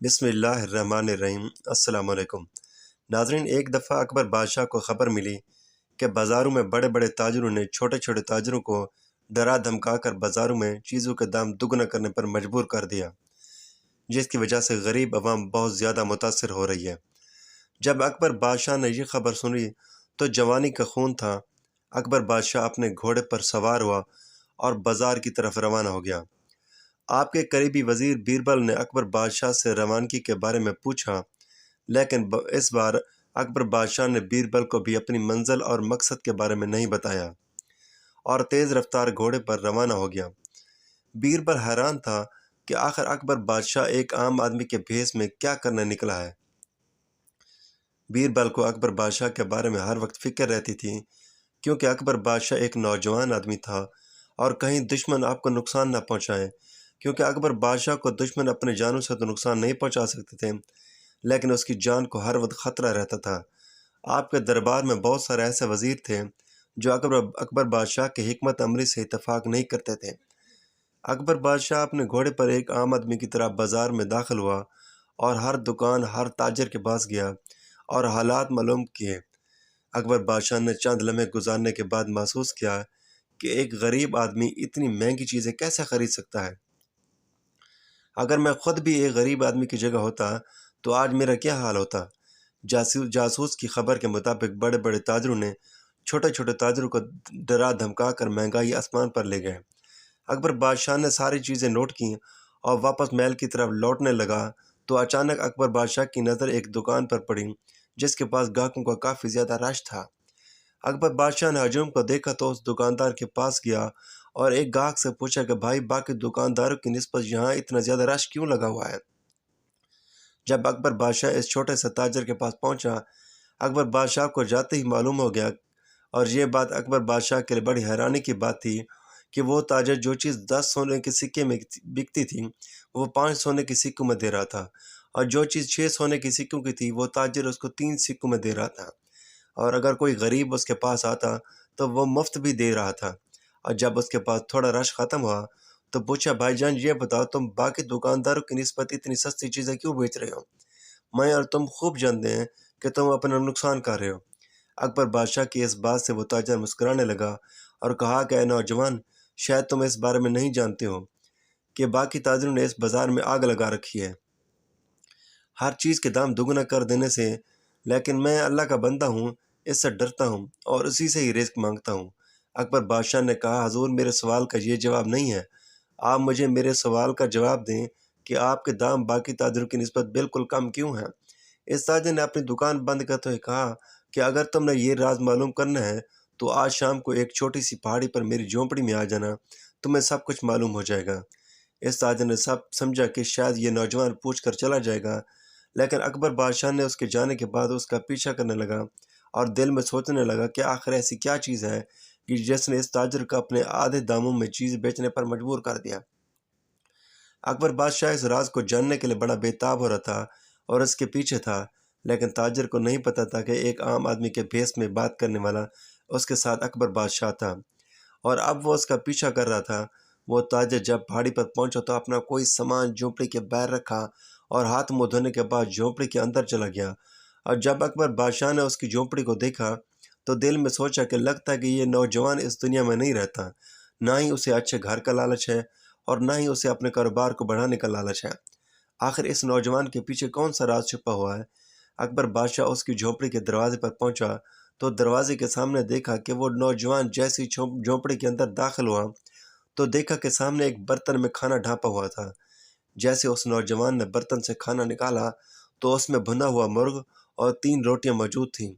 بسم اللہ الرحمن الرحیم۔ السلام علیکم ناظرین، ایک دفعہ اکبر بادشاہ کو خبر ملی کہ بازاروں میں بڑے بڑے تاجروں نے چھوٹے چھوٹے تاجروں کو ڈرا دھمکا کر بازاروں میں چیزوں کے دام دگنا کرنے پر مجبور کر دیا، جس کی وجہ سے غریب عوام بہت زیادہ متاثر ہو رہی ہے۔ جب اکبر بادشاہ نے یہ خبر سنی تو جوانی کا خون تھا۔ اکبر بادشاہ اپنے گھوڑے پر سوار ہوا اور بازار کی طرف روانہ ہو گیا۔ آپ کے قریبی وزیر بیربل نے اکبر بادشاہ سے روانگی کے بارے میں پوچھا، لیکن اس بار اکبر بادشاہ نے بیربل کو بھی اپنی منزل اور مقصد کے بارے میں نہیں بتایا اور تیز رفتار گھوڑے پر روانہ ہو گیا۔ بیربل حیران تھا کہ آخر اکبر بادشاہ ایک عام آدمی کے بھیس میں کیا کرنے نکلا ہے۔ بیربل کو اکبر بادشاہ کے بارے میں ہر وقت فکر رہتی تھی، کیونکہ اکبر بادشاہ ایک نوجوان آدمی تھا اور کہیں دشمن آپ کو نقصان نہ پہنچائے، کیونکہ اکبر بادشاہ کو دشمن اپنے جانوں سے تو نقصان نہیں پہنچا سکتے تھے، لیکن اس کی جان کو ہر وقت خطرہ رہتا تھا۔ آپ کے دربار میں بہت سارے ایسے وزیر تھے جو اکبر بادشاہ کے حکمت عملی سے اتفاق نہیں کرتے تھے۔ اکبر بادشاہ اپنے گھوڑے پر ایک عام آدمی کی طرح بازار میں داخل ہوا اور ہر دکان، ہر تاجر کے پاس گیا اور حالات معلوم کیے۔ اکبر بادشاہ نے چند لمحے گزارنے کے بعد محسوس کیا کہ ایک غریب آدمی اتنی مہنگی چیزیں کیسے خرید سکتا ہے۔ اگر میں خود بھی ایک غریب آدمی کی جگہ ہوتا تو آج میرا کیا حال ہوتا۔ جاسوس کی خبر کے مطابق بڑے بڑے تاجروں نے چھوٹے چھوٹے تاجروں کو ڈرا دھمکا کر مہنگائی آسمان پر لے گئے۔ اکبر بادشاہ نے ساری چیزیں نوٹ کیں اور واپس محل کی طرف لوٹنے لگا تو اچانک اکبر بادشاہ کی نظر ایک دکان پر پڑی جس کے پاس گاہکوں کا کافی زیادہ رش تھا۔ اکبر بادشاہ نے ہجوم کو دیکھا تو اس دکاندار کے پاس گیا اور ایک گاہک سے پوچھا کہ بھائی، باقی دکانداروں کی نسبت یہاں اتنا زیادہ رش کیوں لگا ہوا ہے؟ جب اکبر بادشاہ اس چھوٹے سے تاجر کے پاس پہنچا، اکبر بادشاہ کو جاتے ہی معلوم ہو گیا، اور یہ بات اکبر بادشاہ کے لیے بڑی حیرانی کی بات تھی کہ وہ تاجر جو چیز 10 سونے کے سکے میں بکتی تھی وہ 5 سونے کے سکوں میں دے رہا تھا، اور جو چیز 6 سونے کے سکوں کی تھی وہ تاجر اس کو 3 سکوں میں دے رہا تھا، اور اگر کوئی غریب اس کے پاس آتا تو وہ مفت بھی دے رہا تھا۔ اور جب اس کے پاس تھوڑا رش ختم ہوا تو پوچھا، بھائی جان یہ بتاؤ، تم باقی دکانداروں کی نسبت اتنی سستی چیزیں کیوں بیچ رہے ہو؟ میں اور تم خوب جانتے ہیں کہ تم اپنا نقصان کر رہے ہو۔ اکبر بادشاہ کی اس بات سے وہ تاجر مسکرانے لگا اور کہا کہ اے نوجوان، شاید تم اس بارے میں نہیں جانتے ہو کہ باقی تاجروں نے اس بازار میں آگ لگا رکھی ہے ہر چیز کے دام دگنا کر دینے سے، لیکن میں اللہ کا بندہ ہوں، اس سے ڈرتا ہوں اور اسی سے ہی رزق مانگتا ہوں۔ اکبر بادشاہ نے کہا، حضور، میرے سوال کا یہ جواب نہیں ہے، آپ مجھے میرے سوال کا جواب دیں کہ آپ کے دام باقی تاجروں کی نسبت بالکل کم کیوں ہیں؟ اس تاجر نے اپنی دکان بند کرتے ہوئے کہا کہ اگر تم نے یہ راز معلوم کرنا ہے تو آج شام کو ایک چھوٹی سی پہاڑی پر میری جھونپڑی میں آ جانا، تمہیں سب کچھ معلوم ہو جائے گا۔ اس تاجر نے سمجھا کہ شاید یہ نوجوان پوچھ کر چلا جائے گا، لیکن اکبر بادشاہ نے اس کے جانے کے بعد اس کا پیچھا کرنے لگا اور دل میں سوچنے لگا کہ آخر ایسی کیا چیز ہے کہ جس نے اس تاجر کو اپنے آدھے داموں میں چیز بیچنے پر مجبور کر دیا۔ اکبر بادشاہ اس راز کو جاننے کے لیے بڑا بےتاب ہو رہا تھا اور اس کے پیچھے تھا، لیکن تاجر کو نہیں پتا تھا کہ ایک عام آدمی کے بھیس میں بات کرنے والا اس کے ساتھ اکبر بادشاہ تھا، اور اب وہ اس کا پیچھا کر رہا تھا۔ وہ تاجر جب پہاڑی پر پہنچا تو اپنا کوئی سامان جھونپڑی کے باہر رکھا اور ہاتھ منہ دھونے کے بعد جھونپڑی کے اندر چلا گیا، اور جب اکبر بادشاہ نے اس کی جھونپڑی کو دیکھا تو دل میں سوچا کہ لگتا ہے کہ یہ نوجوان اس دنیا میں نہیں رہتا، نہ ہی اسے اچھے گھر کا لالچ ہے اور نہ ہی اسے اپنے کاروبار کو بڑھانے کا لالچ ہے۔ آخر اس نوجوان کے پیچھے کون سا راز چھپا ہوا ہے؟ اکبر بادشاہ اس کی جھونپڑی کے دروازے پر پہنچا تو دروازے کے سامنے دیکھا کہ وہ نوجوان جیسی جھونپڑی کے اندر داخل ہوا تو دیکھا کہ سامنے ایک برتن میں کھانا ڈھانپا ہوا تھا۔ جیسے اس نوجوان نے برتن سے کھانا نکالا تو اس میں بھنا ہوا مرغ اور 3 روٹیاں موجود تھیں۔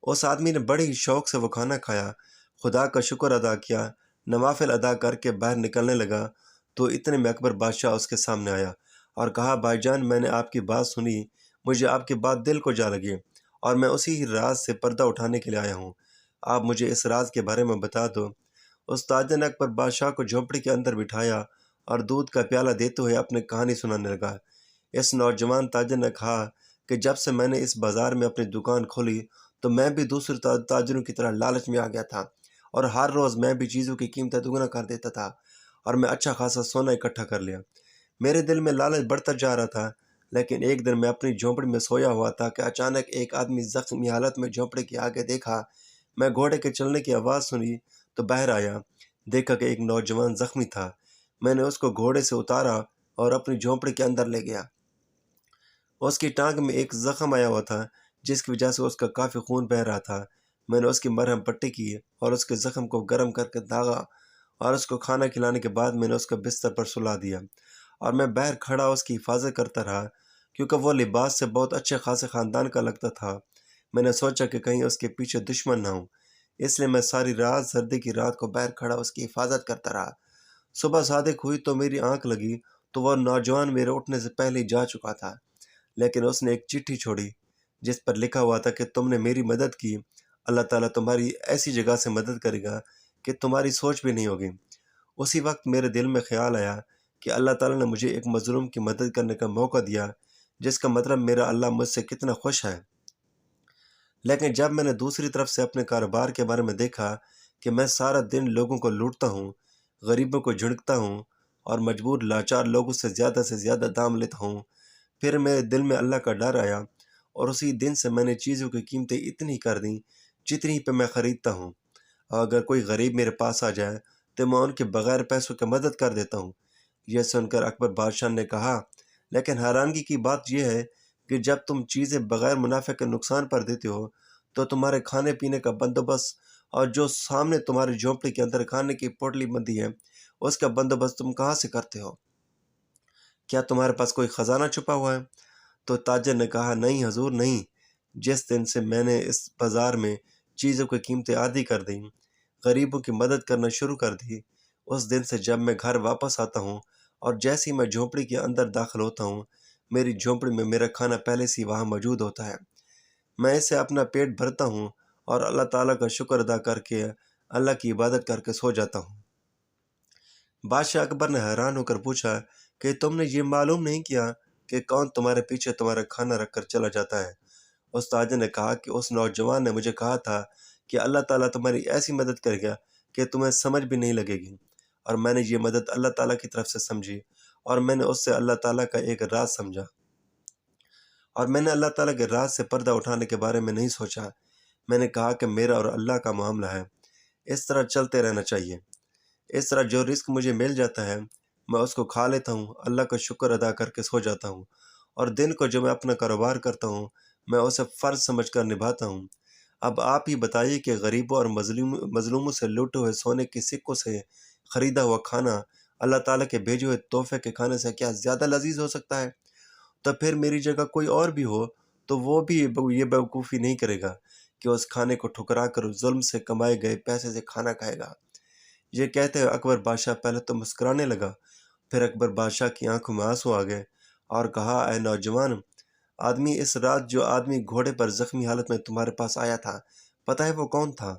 اس آدمی نے بڑے ہی شوق سے وہ کھانا کھایا، خدا کا شکر ادا کیا، نوافل ادا کر کے باہر نکلنے لگا تو اتنے میں اکبر بادشاہ اس کے سامنے آیا اور کہا، بھائی جان، میں نے آپ کی بات سنی، مجھے آپ کی بات دل کو جا لگی اور میں اسی راز سے پردہ اٹھانے کے لیے آیا ہوں، آپ مجھے اس راز کے بارے میں بتا دو۔ اس تاجر نے اکبر بادشاہ کو جھونپڑی کے اندر بٹھایا اور دودھ کا پیالہ دیتے ہوئے اپنی کہانی سنانے لگا۔ اس نوجوان تاجر نے کہا کہ جب سے میں نے اس بازار میں اپنی دکان کھولی تو میں بھی دوسرے تاجروں کی طرح لالچ میں آ گیا تھا، اور ہر روز میں بھی چیزوں کی قیمتیں دگنا کر دیتا تھا اور میں اچھا خاصا سونا اکٹھا کر لیا۔ میرے دل میں لالچ بڑھتا جا رہا تھا، لیکن ایک دن میں اپنی جھونپڑی میں سویا ہوا تھا کہ اچانک ایک آدمی زخمی حالت میں جھونپڑی کے آگے دیکھا۔ میں گھوڑے کے چلنے کی آواز سنی تو باہر آیا، دیکھا کہ ایک نوجوان زخمی تھا۔ میں نے اس کو گھوڑے سے اتارا اور اپنی جھونپڑی کے اندر لے گیا۔ اس کی ٹانگ میں ایک زخم آیا ہوا تھا جس کی وجہ سے اس کا کافی خون بہہ رہا تھا۔ میں نے اس کی مرہم پٹی کی اور اس کے زخم کو گرم کر کے داغا، اور اس کو کھانا کھلانے کے بعد میں نے اس کو بستر پر سلا دیا، اور میں باہر کھڑا اس کی حفاظت کرتا رہا کیونکہ وہ لباس سے بہت اچھے خاصے خاندان کا لگتا تھا۔ میں نے سوچا کہ کہیں اس کے پیچھے دشمن نہ ہوں، اس لیے میں ساری رات سردی کی رات کو باہر کھڑا اس کی حفاظت کرتا رہا۔ صبح صادق ہوئی تو میری آنکھ لگی تو وہ نوجوان میرے اٹھنے سے پہلے ہی جا چکا تھا، لیکن اس نے ایک چٹھی چھوڑی جس پر لکھا ہوا تھا کہ تم نے میری مدد کی، اللہ تعالیٰ تمہاری ایسی جگہ سے مدد کرے گا کہ تمہاری سوچ بھی نہیں ہوگی۔ اسی وقت میرے دل میں خیال آیا کہ اللہ تعالیٰ نے مجھے ایک مظلوم کی مدد کرنے کا موقع دیا، جس کا مطلب میرا اللہ مجھ سے کتنا خوش ہے۔ لیکن جب میں نے دوسری طرف سے اپنے کاروبار کے بارے میں دیکھا کہ میں سارا دن لوگوں کو لوٹتا ہوں، غریبوں کو جھڑکتا ہوں اور مجبور لاچار لوگوں سے زیادہ دام لیتا ہوں، پھر میرے دل میں اللہ کا ڈر آیا، اور اسی دن سے میں نے چیزوں کی قیمتیں اتنی کر دیں جتنی پہ میں خریدتا ہوں۔ اور اگر کوئی غریب میرے پاس آ جائے تو میں ان کے بغیر پیسوں کی مدد کر دیتا ہوں۔ یہ سن کر اکبر بادشاہ نے کہا، لیکن حیرانگی کی بات یہ ہے کہ جب تم چیزیں بغیر منافع کے نقصان پر دیتے ہو تو تمہارے کھانے پینے کا بندوبست اور جو سامنے تمہاری جھونپڑی کے اندر کھانے کی پوٹلی بندی ہے اس کا بندوبست تم کہاں سے کرتے ہو؟ کیا تمہارے پاس کوئی خزانہ چھپا ہوا ہے؟ تو تاجر نے کہا، نہیں حضور نہیں، جس دن سے میں نے اس بازار میں چیزوں کی قیمتیں آدھی کر دیں، غریبوں کی مدد کرنا شروع کر دی، اس دن سے جب میں گھر واپس آتا ہوں اور جیسے ہی میں جھونپڑی کے اندر داخل ہوتا ہوں، میری جھونپڑی میں میرا کھانا پہلے سے ہی وہاں موجود ہوتا ہے۔ میں اس سے اپنا پیٹ بھرتا ہوں اور اللہ تعالیٰ کا شکر ادا کر کے اللہ کی عبادت کر کے سو جاتا ہوں۔ بادشاہ اکبر نے حیران ہو کر پوچھا کہ تم نے یہ معلوم نہیں کیا کہ کون تمہارے پیچھے تمہارا کھانا رکھ کر چلا جاتا ہے؟ اس تاجر نے کہا کہ اس نوجوان نے مجھے کہا تھا کہ اللہ تعالیٰ تمہاری ایسی مدد کرے گا کہ تمہیں سمجھ بھی نہیں لگے گی، اور میں نے یہ مدد اللہ تعالیٰ کی طرف سے سمجھی، اور میں نے اس سے اللہ تعالیٰ کا ایک راز سمجھا، اور میں نے اللہ تعالیٰ کے راز سے پردہ اٹھانے کے بارے میں نہیں سوچا۔ میں نے کہا کہ میرا اور اللہ کا معاملہ ہے، اس طرح چلتے رہنا چاہیے۔ اس طرح جو رزق مجھے مل جاتا ہے میں اس کو کھا لیتا ہوں، اللہ کا شکر ادا کر کے سو جاتا ہوں، اور دن کو جو میں اپنا کاروبار کرتا ہوں میں اسے فرض سمجھ کر نبھاتا ہوں۔ اب آپ ہی بتائیے کہ غریبوں اور مظلوموں سے لوٹے ہوئے سونے کے سکوں سے خریدا ہوا کھانا اللہ تعالیٰ کے بھیجے ہوئے تحفے کے کھانے سے کیا زیادہ لذیذ ہو سکتا ہے؟ تو پھر میری جگہ کوئی اور بھی ہو تو وہ بھی یہ بیوقوفی نہیں کرے گا کہ اس کھانے کو ٹھکرا کر ظلم سے کمائے گئے پیسے سے کھانا کھائے گا۔ یہ کہتے ہوئے اکبر بادشاہ پہلے تو مسکرانے لگا، پھر اکبر بادشاہ کی آنکھوں میں آنسو آ گئے اور کہا، اے نوجوان آدمی، اس رات جو آدمی گھوڑے پر زخمی حالت میں تمہارے پاس آیا تھا، پتہ ہے وہ کون تھا؟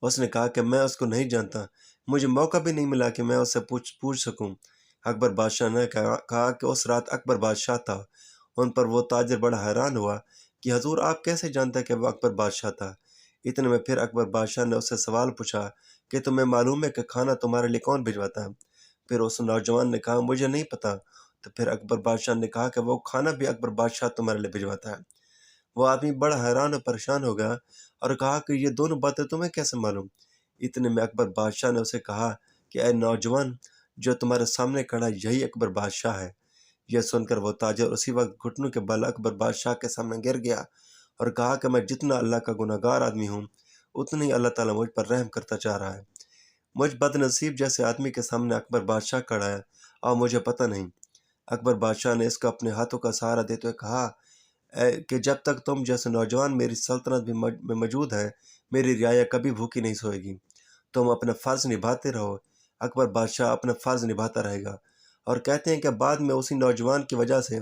اس نے کہا کہ میں اس کو نہیں جانتا، مجھے موقع بھی نہیں ملا کہ میں اس سے پوچھ سکوں۔ اکبر بادشاہ نے کہا کہ اس رات اکبر بادشاہ تھا۔ ان پر وہ تاجر بڑا حیران ہوا کہ حضور آپ کیسے جانتے کہ وہ اکبر بادشاہ تھا؟ اتنے میں پھر اکبر بادشاہ نے اس سے سوال پوچھا کہ تمہیں معلوم ہے کہ کھانا تمہارے لیے کون بھجواتا ہے؟ پھر اس نوجوان نے کہا، مجھے نہیں پتا۔ تو پھر اکبر بادشاہ نے کہا کہ وہ کھانا بھی اکبر بادشاہ تمہارے لیے بھجواتا ہے۔ وہ آدمی بڑا حیران اور پریشان ہو گیا اور کہا کہ یہ دونوں باتیں تمہیں کیسے معلوم؟ اتنے میں اکبر بادشاہ نے اسے کہا کہ اے نوجوان، جو تمہارے سامنے کھڑا یہی اکبر بادشاہ ہے۔ یہ سن کر وہ تاجر اسی وقت گھٹنوں کے بل اکبر بادشاہ کے سامنے گر گیا اور کہا کہ میں جتنا اللہ کا گناہ گار آدمی ہوں اتنا ہی اللہ تعالیٰ مجھ پر رحم کرتا جا رہا ہے۔ مجھ بد نصیب جیسے آدمی کے سامنے اکبر بادشاہ کھڑا ہے اور مجھے پتہ نہیں۔ اکبر بادشاہ نے اس کو اپنے ہاتھوں کا سہارا دیتے ہوئے کہا کہ جب تک تم جیسے نوجوان میری سلطنت میں موجود ہے میری رعایا کبھی بھوکی نہیں سوئے گی۔ تم اپنے فرض نبھاتے رہو۔ اکبر بادشاہ اپنے فرض نبھاتا رہے گا، اور کہتے ہیں کہ بعد میں اسی نوجوان کی وجہ سے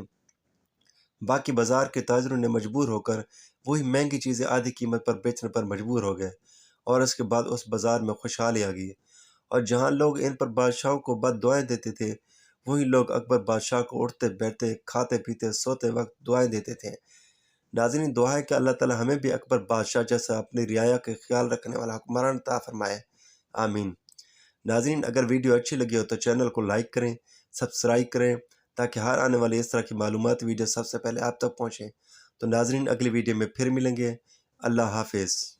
باقی بازار کے تاجروں نے مجبور ہو کر وہی مہنگی چیزیں آدھی قیمت پر بیچنے پر مجبور ہو گئے، اور اس کے بعد اس بازار میں خوشحالی آ گئی، اور جہاں لوگ ان پر بادشاہوں کو بد دعائیں دیتے تھے وہی لوگ اکبر بادشاہ کو اٹھتے بیٹھتے کھاتے پیتے سوتے وقت دعائیں دیتے تھے۔ ناظرین، دعا ہے کہ اللہ تعالی ہمیں بھی اکبر بادشاہ جیسا اپنی رعایا کے خیال رکھنے والا حکمران عطا فرمائے، آمین۔ ناظرین، اگر ویڈیو اچھی لگی ہو تو چینل کو لائک کریں، سبسکرائب کریں تاکہ ہر آنے والی اس طرح کی معلومات ویڈیو سب سے پہلے آپ تک پہنچیں۔ تو ناظرین، اگلی ویڈیو میں پھر ملیں گے۔ اللہ حافظ۔